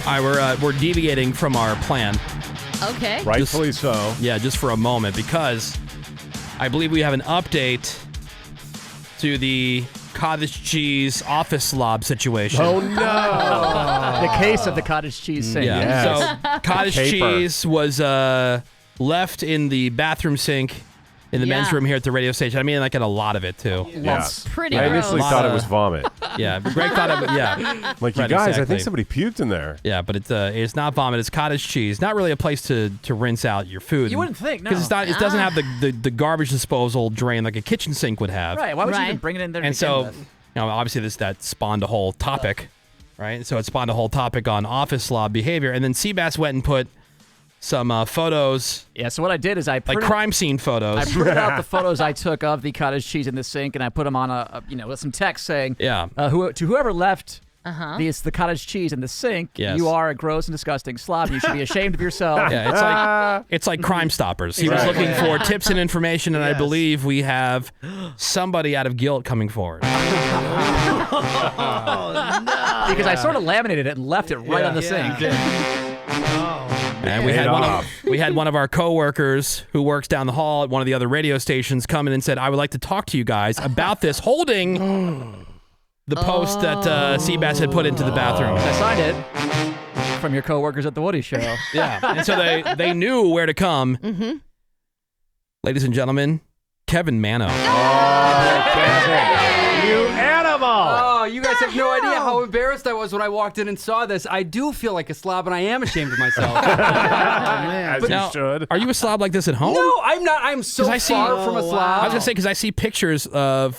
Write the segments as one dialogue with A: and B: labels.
A: All right, we're deviating from our plan.
B: Okay.
C: Rightfully so.
A: Yeah, just for a moment, because I believe we have an update to the cottage cheese office slob situation.
C: Oh, no.
D: The case of the cottage cheese sink.
A: Yeah.
C: Yes.
A: So cottage cheese was left in the bathroom sink in the men's room here at the radio station. I mean, like, at a lot of it, too.
C: Yes.
B: Pretty
C: I
B: gross.
C: initially thought it was vomit.
A: Yeah, but Greg thought it was, yeah.
C: Like, you
A: Right,
C: guys, I
A: exactly.
C: think somebody puked in there.
A: Yeah, but it's not vomit. It's cottage cheese. Not really a place to rinse out your food.
D: You wouldn't think, no.
A: Because it doesn't have the garbage disposal drain like a kitchen sink would have.
D: Right, why would you even bring it in there to
A: And
D: begin
A: so,
D: with?
A: you know, obviously that spawned a whole topic, right? So it spawned a whole topic on office slob behavior. And then Seabass went and put some photos.
D: Yeah, so what I did is I
A: like crime scene photos.
D: I printed out the photos I took of the cottage cheese in the sink, and I put them on with some text saying, to whoever left the cottage cheese in the sink, you are a gross and disgusting slob. You should be ashamed of yourself.
A: Yeah, it's like Crime Stoppers. He was looking for tips and information, and I believe we have somebody out of guilt coming forward.
D: Oh, no. Because I sort of laminated it and left it right on the sink.
A: And we had one of our coworkers who works down the hall at one of the other radio stations come in and said, I would like to talk to you guys about this, holding the post that Seabass had put into the bathroom.
D: I signed it from your coworkers at the Woody Show.
A: Yeah, and so they knew where to come.
B: Mm-hmm.
A: Ladies and gentlemen, Kevin Manno.
C: Oh, Kevin. You animal!
E: Oh, you guys have no idea how embarrassed I was when I walked in and saw this. I do feel like a slob, and I am ashamed of myself.
C: As
A: But now,
C: you should.
A: Are you a slob like this at home?
E: No, I'm not. I'm so far from a slob.
A: I was gonna say, because I see pictures of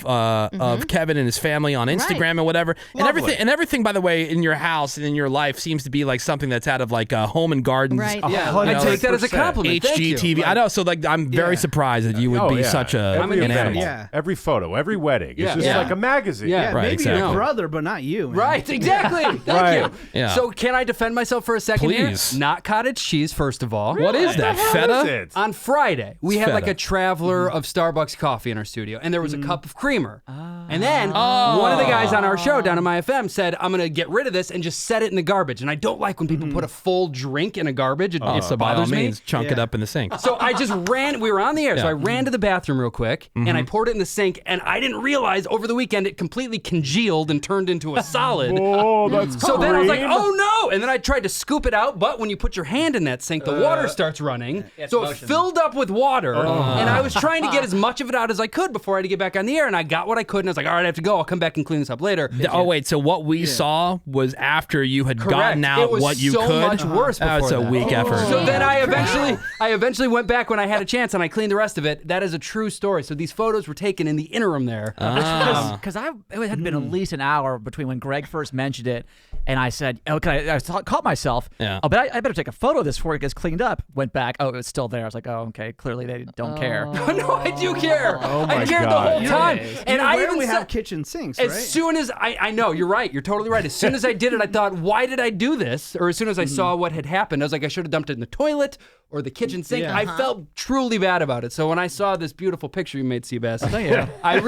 A: Kevin and his family on Instagram and whatever, and everything. By the way, in your house and in your life seems to be like something that's out of like Home and Gardens.
B: Right.
E: Yeah, I take that as a compliment. Thank you.
A: HGTV. I know. So like, I'm very surprised that you would be such an animal.
C: Yeah. Every photo, every wedding. It's just
E: Yeah.
C: like a magazine.
E: Yeah,
A: right,
F: maybe
A: exactly.
F: your brother, but not you. Man.
E: Right, exactly. Thank you.
A: Yeah.
E: So can I defend myself for a second
A: Please.
E: here? Not cottage cheese, first of all.
A: What is that? Feta?
E: On Friday, we had like
A: feta.
E: a traveler of Starbucks coffee in our studio, and there was a cup of creamer. And then one of the guys on our show down at my FM said, I'm going to get rid of this and just set it in the garbage. And I don't like when people put a full drink in a garbage. It
A: So by all
E: bothers me.
A: means, chunk it up in the sink.
E: So I just ran, we were on the air, so I ran to the bathroom real quick, and I poured it in the sink, and I didn't realize over the weekend it completely congealed and turned into a solid.
C: Oh, that's
E: So then I was like,
C: green.
E: oh no! And then I tried to scoop it out, but when you put your hand in that sink, the water starts running. So it filled up with water, and I was trying to get as much of it out as I could before I had to get back on the air, and I got what I could, and I was like, all right, I have to go. I'll come back and clean this up later.
A: Oh wait, so what we saw was after you had
E: Correct.
A: gotten out
E: It was
A: what you
E: so
A: could.
E: much worse before
A: That's a
E: that.
A: weak effort.
E: So then I eventually went back when I had a chance, and I cleaned the rest of it. That is a true story. So these photos were taken in the interim there.
D: Because it had been at least an hour between when Greg first mentioned it, and I said, "Oh, I caught myself.
A: Yeah.
D: Oh, but I better take a photo of this before it gets cleaned up." Went back. Oh, it was still there. I was like, "Oh, okay. Clearly they don't care."
E: No, I do care.
C: Oh my
E: I cared the
C: God.
E: whole time. And I
F: we
E: even
F: have
E: said,
F: kitchen sinks,
E: as
F: right?
E: soon as I know, you're right. You're totally right. As soon as I did it, I thought, why did I do this? Or as soon as I saw what had happened, I was like, I should have dumped it in the toilet or the kitchen sink.
F: Yeah.
E: I felt truly bad about it. So when I saw this beautiful picture you made, Seabass,
D: you.
E: I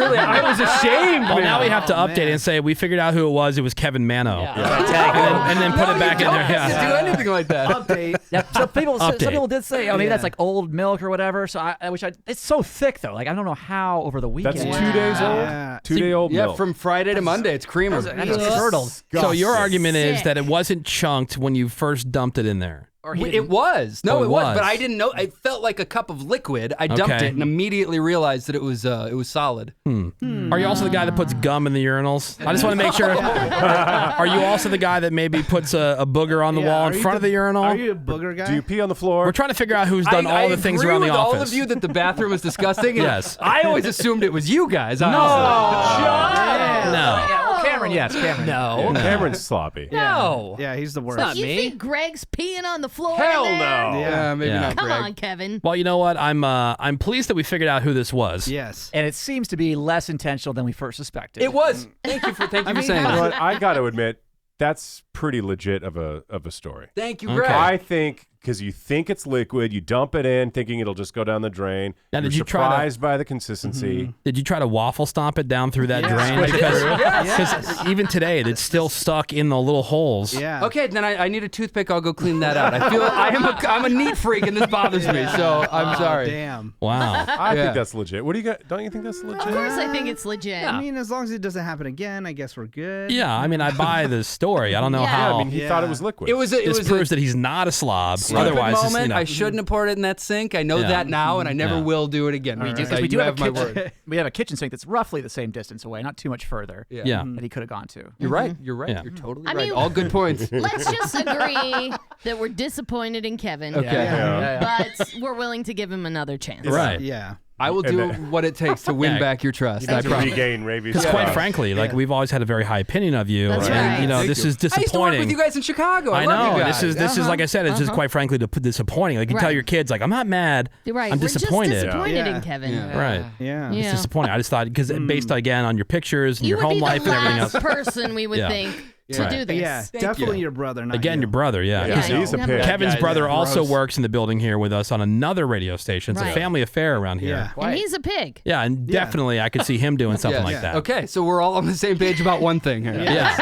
E: was ashamed.
A: Well,
E: man.
A: now we have to update and say we figured out who it was. It was Kevin Manno.
D: Yeah.
A: And then put it back in there.
E: You don't have to do anything like that.
F: Update.
D: Yeah, some people
A: Update.
D: did say, "Oh, maybe that's like old milk or whatever." So I wish it's so thick though. Like I don't know how over the weekend.
C: That's 2 days old?
F: Yeah.
C: 2-day-old
E: Yeah,
C: milk.
E: from Friday to Monday, it's creamer.
D: That is curdled.
A: So your argument is
B: Sick.
A: that it wasn't chunked when you first dumped it in there.
D: Or he
E: It
D: didn't-
E: was. No,
A: Oh, it
E: it was.
A: was.
E: But I didn't know. It felt like a cup of liquid. I dumped
A: Okay.
E: it and immediately realized that it was solid.
A: Are you also the guy that puts gum in the urinals? I just want to make sure. Are you also the guy that maybe puts a booger on the wall in front of the urinal?
F: Are you a booger guy?
C: Do you pee on the floor?
A: We're trying to figure out who's done all the things
E: agree
A: around the
E: with
A: office.
E: all of you that the bathroom is disgusting. and
A: Yes.
E: I always assumed it was you guys. Honestly.
A: No.
D: Yeah, well, Cameron, yes, Cameron.
E: No.
C: Cameron's sloppy.
E: No.
F: Yeah, he's the worst.
B: So you think Greg's peeing on the floor?
C: Hell
B: in there?
C: no.
E: Yeah, maybe
A: Yeah.
E: not
B: Come
E: Greg.
B: on, Kevin.
A: Well, you know what? I'm pleased that we figured out who this was.
F: Yes.
D: And it seems to be less intentional than we first suspected.
E: It was. Thank you for saying
C: You know
E: that.
C: what? I got to admit, that's pretty legit of a story.
E: Thank you, Greg.
C: I think because you think it's liquid. You dump it in, thinking it'll just go down the drain.
A: Now,
C: You're surprised by the consistency.
A: Did you try to waffle stomp it down through that drain? Because even today, it's still stuck in the little holes.
F: Yeah.
E: Okay, then I need a toothpick. I'll go clean that out. I feel I'm a neat freak, and this bothers me. So I'm sorry.
F: Damn.
A: Wow.
C: I think that's legit. What do you got? Don't you think that's legit?
B: Of course, I think it's legit.
F: I mean, as long as it doesn't happen again, I guess we're good.
A: Yeah, I mean, I buy the story. I don't know how.
C: I mean, he thought it was liquid.
A: This proves that he's not a slob.
E: Otherwise,
A: moment,
E: I shouldn't have poured it in that sink. I know that now, and I never will do it again.
D: We do have my word. We have a kitchen sink that's roughly the same distance away, not too much further.
A: Yeah.
D: That he could have gone to.
E: You're right. You're right.
A: Yeah.
E: You're totally
B: I
E: right.
B: mean,
E: All good points.
B: Let's just agree that we're disappointed in Kevin.
E: Okay.
B: But we're willing to give him another chance.
A: Right.
F: Yeah.
E: I will do what it takes to win back your trust. I promise.
C: Regain Ravi's
A: Because quite frankly, like we've always had a very high opinion of you.
B: That's
A: and,
B: right.
A: you know,
E: Thank
A: this
E: you.
A: is disappointing.
E: I used to work with you guys in Chicago. I love
A: know.
E: you guys.
A: This is like I said, it's just quite frankly disappointing. Like you tell your kids, like I'm not mad.
B: Right.
A: I'm
B: We're
A: disappointed.
B: just disappointed in
F: Yeah.
B: Kevin.
E: Yeah.
A: Right.
F: Yeah.
B: Yeah.
A: It's disappointing. I just thought because based again on your pictures and
B: You
A: your
B: would
A: home
B: be
A: life
B: the
A: and everything
B: last
A: else.
B: person we would
A: Yeah.
B: think to
A: Right.
B: do this.
F: Yeah.
E: Thank
F: Definitely
E: you.
F: your brother, not
A: Again,
F: you.
A: your brother, yeah.
B: Yeah,
A: 'Cause
C: he's a
B: never-
C: pig.
A: Kevin's brother also
E: Gross.
A: works in the building here with us on another radio station. It's a
B: Right.
A: family affair around here.
F: Yeah.
B: And he's a pig.
A: Yeah, and definitely I could see him doing something
E: Yeah.
A: like that.
E: Okay, so we're all on the same page about one thing here.
A: Yeah.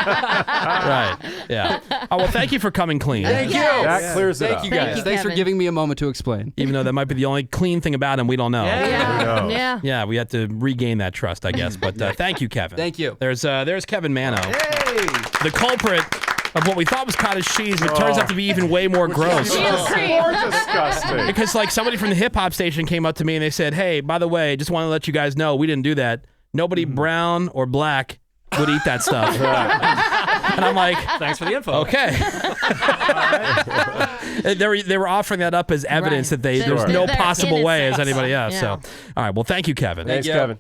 A: Right. Yeah. Oh, well, thank you for coming clean.
E: Thank you.
C: That clears it
E: Thank
C: up.
E: you
B: Thank
E: guys.
B: you,
E: Thanks for
B: Kevin.
E: giving me a moment to explain.
A: Even though that might be the only clean thing about him, we don't know.
B: Yeah.
C: knows?
B: Yeah.
A: We have to regain that trust, I guess. But thank you, Kevin.
E: Thank you.
A: There's Kevin Manno,
F: Hey.
A: the culprit of what we thought was cottage cheese, but it turns out to be even way more gross.
B: Cheese cream.
C: More disgusting.
A: Because like somebody from the hip hop station came up to me and they said, "Hey, by the way, just want to let you guys know we didn't do that. Nobody brown or black would eat that stuff." And I'm like,
D: Thanks for the info.
A: okay. They were offering that up as evidence
B: Right.
A: that there's
B: They're
A: no possible way as
B: innocent.
A: anybody else.
B: Yeah.
A: So, all right. Well, thank you, Kevin.
C: Thanks,
E: you.
C: Kevin.